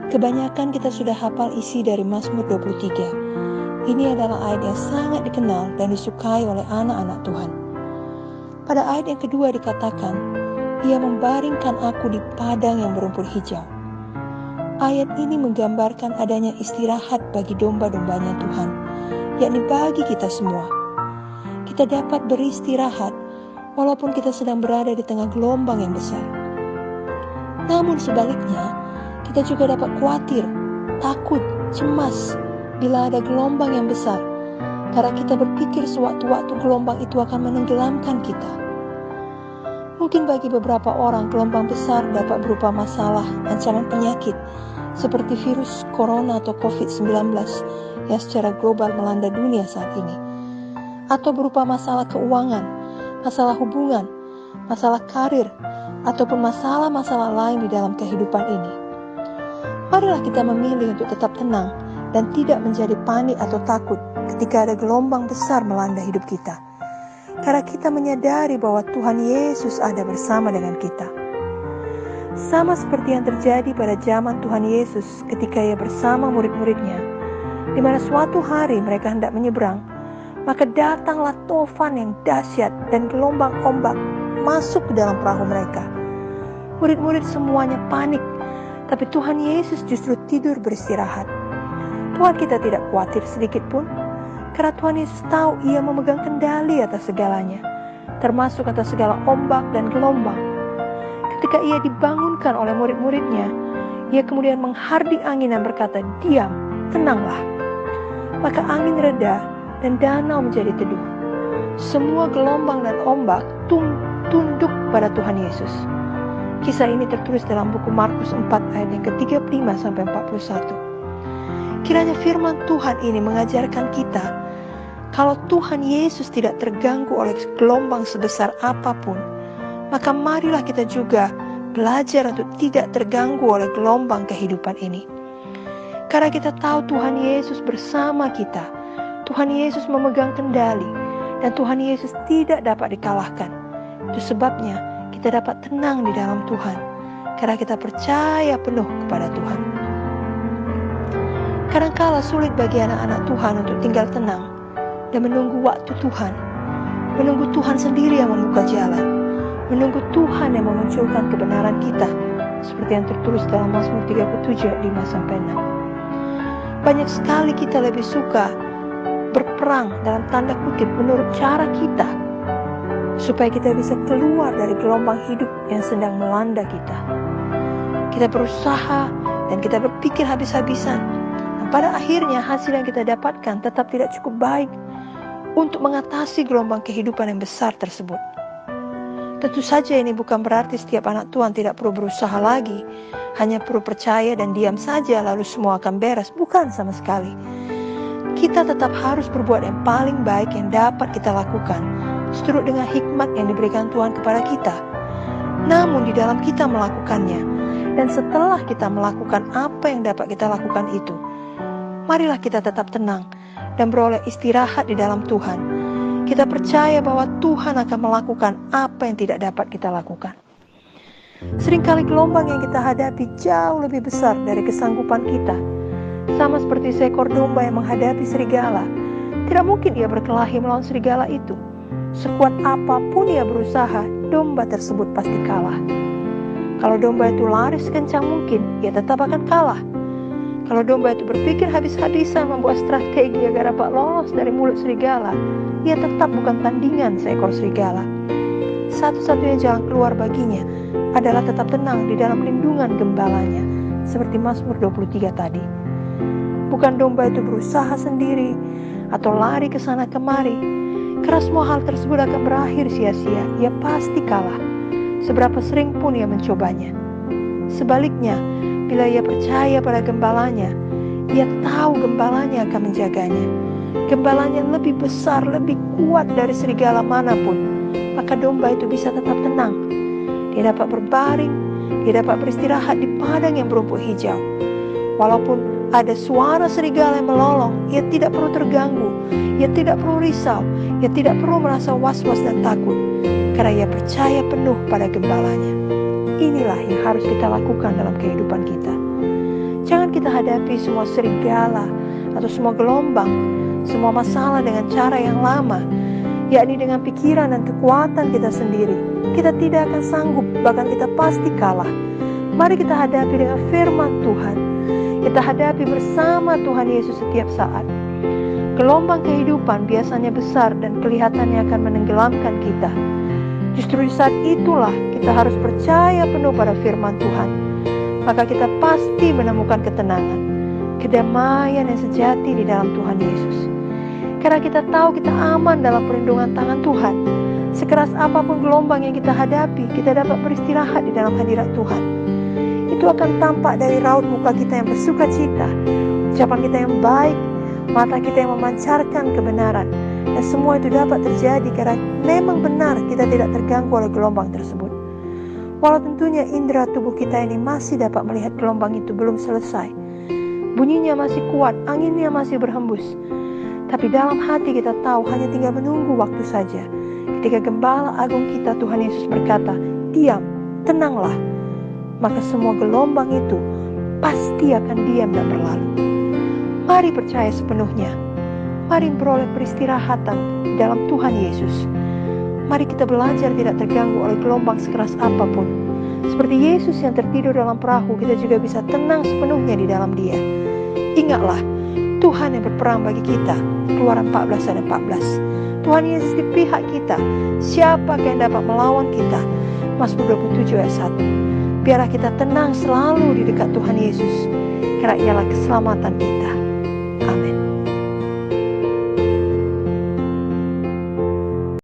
Kebanyakan kita sudah hafal isi dari Mazmur 23. Ini adalah ayat yang sangat dikenal dan disukai oleh anak-anak Tuhan. Pada ayat yang kedua dikatakan, Ia membaringkan aku di padang yang berumput hijau. Ayat ini menggambarkan adanya istirahat bagi domba-dombanya Tuhan, yakni bagi kita semua. Kita dapat beristirahat walaupun kita sedang berada di tengah gelombang yang besar. Namun sebaliknya, kita juga dapat khawatir, takut, cemas bila ada gelombang yang besar, karena kita berpikir sewaktu-waktu gelombang itu akan menenggelamkan kita. Mungkin bagi beberapa orang gelombang besar dapat berupa masalah, ancaman penyakit, seperti virus corona atau COVID-19 yang secara global melanda dunia saat ini. Atau berupa masalah keuangan, masalah hubungan, masalah karir, ataupun masalah-masalah lain di dalam kehidupan ini. Marilah kita memilih untuk tetap tenang dan tidak menjadi panik atau takut ketika ada gelombang besar melanda hidup kita. Karena kita menyadari bahwa Tuhan Yesus ada bersama dengan kita. Sama seperti yang terjadi pada zaman Tuhan Yesus ketika Ia bersama murid-muridnya, di mana suatu hari mereka hendak menyeberang, maka datanglah tofan yang dahsyat dan gelombang ombak masuk ke dalam perahu mereka. Murid-murid semuanya panik, tapi Tuhan Yesus justru tidur beristirahat. Tuhan kita tidak khawatir sedikit pun, karena Tuhan Yesus tahu Ia memegang kendali atas segalanya, termasuk atas segala ombak dan gelombang. Ketika Ia dibangunkan oleh murid-muridnya, Ia kemudian menghardik angin dan berkata, "Diam, tenanglah." Maka angin reda dan danau menjadi teduh. Semua gelombang dan ombak tunduk pada Tuhan Yesus. Kisah ini tertulis dalam buku Markus 4 ayat yang ke-35 sampai 41. Kiranya firman Tuhan ini mengajarkan kita, kalau Tuhan Yesus tidak terganggu oleh gelombang sebesar apapun, maka marilah kita juga belajar untuk tidak terganggu oleh gelombang kehidupan ini. Karena kita tahu Tuhan Yesus bersama kita, Tuhan Yesus memegang kendali, dan Tuhan Yesus tidak dapat dikalahkan. Itu sebabnya kita dapat tenang di dalam Tuhan, karena kita percaya penuh kepada Tuhan. Kadangkala sulit bagi anak-anak Tuhan untuk tinggal tenang dan menunggu waktu Tuhan, menunggu Tuhan sendiri yang membuka jalan, menunggu Tuhan yang memunculkan kebenaran kita, seperti yang tertulis dalam Mazmur 37 ayat 5-6. Banyak sekali kita lebih suka berperang dalam tanda kutip menurut cara kita, supaya kita bisa keluar dari gelombang hidup yang sedang melanda kita. Kita berusaha dan kita berpikir habis-habisan, dan pada akhirnya hasil yang kita dapatkan tetap tidak cukup baik untuk mengatasi gelombang kehidupan yang besar tersebut. Tentu saja ini bukan berarti setiap anak Tuhan tidak perlu berusaha lagi, hanya perlu percaya dan diam saja lalu semua akan beres. Bukan sama sekali. Kita tetap harus berbuat yang paling baik yang dapat kita lakukan, seturut dengan hikmat yang diberikan Tuhan kepada kita. Namun di dalam kita melakukannya, dan setelah kita melakukan apa yang dapat kita lakukan itu, marilah kita tetap tenang dan beroleh istirahat di dalam Tuhan. Kita percaya bahwa Tuhan akan melakukan apa yang tidak dapat kita lakukan. Seringkali gelombang yang kita hadapi jauh lebih besar dari kesanggupan kita. Sama seperti seekor domba yang menghadapi serigala. Tidak mungkin ia berkelahi melawan serigala itu. Sekuat apapun ia berusaha, domba tersebut pasti kalah. Kalau domba itu lari sekencang mungkin, ia tetap akan kalah. Kalau domba itu berpikir habis-habisan membuat strategi agar dapat lolos dari mulut serigala, ia tetap bukan tandingan seekor serigala. Satu-satunya jalan keluar baginya adalah tetap tenang di dalam lindungan gembalanya, seperti Mazmur 23 tadi. Bukan domba itu berusaha sendiri atau lari ke sana kemari, karena semua hal tersebut akan berakhir sia-sia. Ia pasti kalah, seberapa sering pun ia mencobanya. Sebaliknya, bila ia percaya pada gembalanya, ia tahu gembalanya akan menjaganya. Gembalanya lebih besar, lebih kuat dari serigala manapun, maka domba itu bisa tetap tenang. Dia dapat berbaring, dia dapat beristirahat di padang yang berumput hijau. Walaupun ada suara serigala yang melolong, ia tidak perlu terganggu, ia tidak perlu risau, ia tidak perlu merasa was-was dan takut, karena ia percaya penuh pada gembalanya. Inilah yang harus kita lakukan dalam kehidupan kita. Jangan kita hadapi semua serigala atau semua gelombang, semua masalah dengan cara yang lama, yakni dengan pikiran dan kekuatan kita sendiri. Kita tidak akan sanggup, bahkan kita pasti kalah. Mari kita hadapi dengan firman Tuhan. Kita hadapi bersama Tuhan Yesus setiap saat. Gelombang kehidupan biasanya besar dan kelihatannya akan menenggelamkan kita. Justru di saat itulah kita harus percaya penuh pada firman Tuhan. Maka kita pasti menemukan ketenangan, kedamaian yang sejati di dalam Tuhan Yesus. Karena kita tahu kita aman dalam perlindungan tangan Tuhan. Sekeras apapun gelombang yang kita hadapi, kita dapat beristirahat di dalam hadirat Tuhan. Itu akan tampak dari raut muka kita yang bersuka cita, ucapan kita yang baik, mata kita yang memancarkan kebenaran. Dan semua itu dapat terjadi karena memang benar kita tidak terganggu oleh gelombang tersebut. Walau tentunya indera tubuh kita ini masih dapat melihat gelombang itu belum selesai. Bunyinya masih kuat, anginnya masih berhembus. Tapi dalam hati kita tahu hanya tinggal menunggu waktu saja. Ketika Gembala Agung kita Tuhan Yesus berkata, "Diam, tenanglah," maka semua gelombang itu pasti akan diam dan berlalu. Mari percaya sepenuhnya. Mari beroleh peristirahatan di dalam Tuhan Yesus. Mari kita belajar tidak terganggu oleh gelombang sekeras apapun. Seperti Yesus yang tertidur dalam perahu, kita juga bisa tenang sepenuhnya di dalam Dia. Ingatlah, Tuhan yang berperang bagi kita. Keluaran 14 ayat 14. Tuhan Yesus di pihak kita. Siapa yang dapat melawan kita? Mazmur 27 ayat 1. Biarlah kita tenang selalu di dekat Tuhan Yesus, karena ialah keselamatan kita.